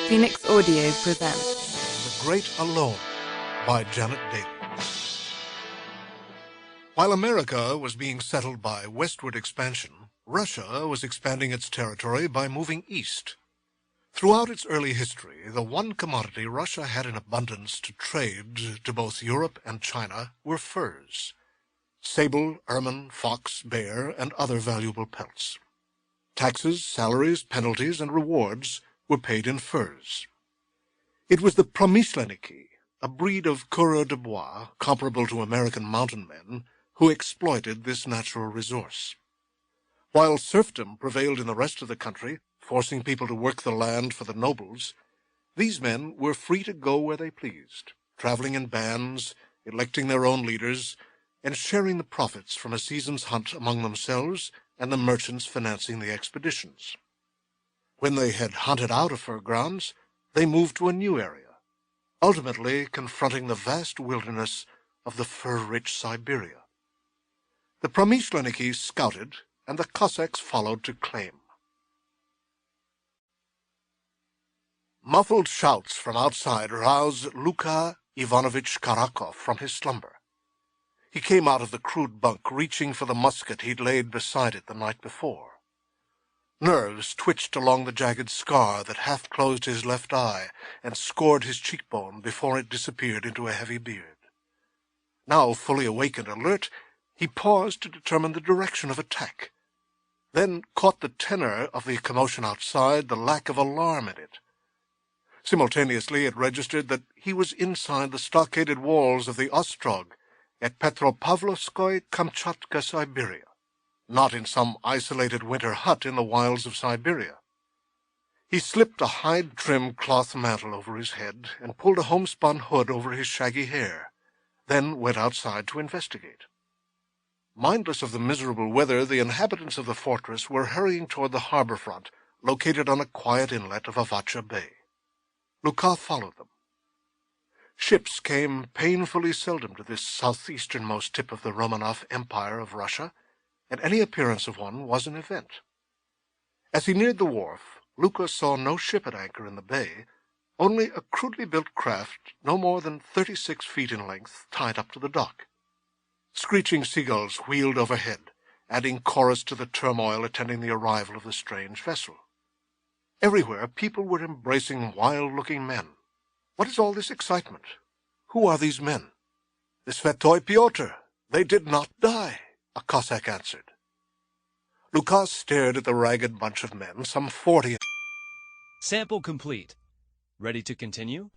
Phoenix Audio presents The Great Alone by Janet Dailey. While America was being settled by westward expansion, Russia was expanding its territory by moving east. Throughout its early history, the one commodity Russia had in abundance to trade to both Europe and China were furs. Sable, ermine, fox, bear, and other valuable pelts. Taxes, salaries, penalties, and rewards were paid in furs. It was the Promyshleniki, a breed of coureurs de bois comparable to American mountain men, who exploited this natural resource. While serfdom prevailed in the rest of the country, forcing people to work the land for the nobles, these men were free to go where they pleased, traveling in bands, electing their own leaders, and sharing the profits from a season's hunt among themselves and the merchants financing the expeditions. When they had hunted out of fur grounds, they moved to a new area, ultimately confronting the vast wilderness of the fur-rich Siberia. The Promyshleniki scouted, and the Cossacks followed to claim. Muffled shouts from outside roused Luka Ivanovich Karakov from his slumber. He came out of the crude bunk, reaching for the musket he'd laid beside it the night before. Nerves twitched along the jagged scar that half-closed his left eye and scored his cheekbone before it disappeared into a heavy beard. Now fully awake and alert, he paused to determine the direction of attack, then caught the tenor of the commotion outside, the lack of alarm in it. Simultaneously it registered that he was inside the stockaded walls of the Ostrog at Petropavlovskoye, Kamchatka, Siberia, not in some isolated winter hut in the wilds of Siberia. He slipped a hide-trimmed cloth mantle over his head and pulled a homespun hood over his shaggy hair, then went outside to investigate. Mindless of the miserable weather, the inhabitants of the fortress were hurrying toward the harbor front, located on a quiet inlet of Avacha Bay. Luka followed them. Ships came painfully seldom to this southeasternmost tip of the Romanov Empire of Russia, and any appearance of one was an event. As he neared the wharf, Luka saw no ship at anchor in the bay, only a crudely built craft no more than 36 feet in length tied up to the dock. Screeching seagulls wheeled overhead, adding chorus to the turmoil attending the arrival of the strange vessel. Everywhere people were embracing wild-looking men. What is all this excitement? Who are these men? The Svetoy Pyotr. They did not die, a Cossack answered. Luka stared at the ragged bunch of men, some 40. Sample complete. Ready to continue?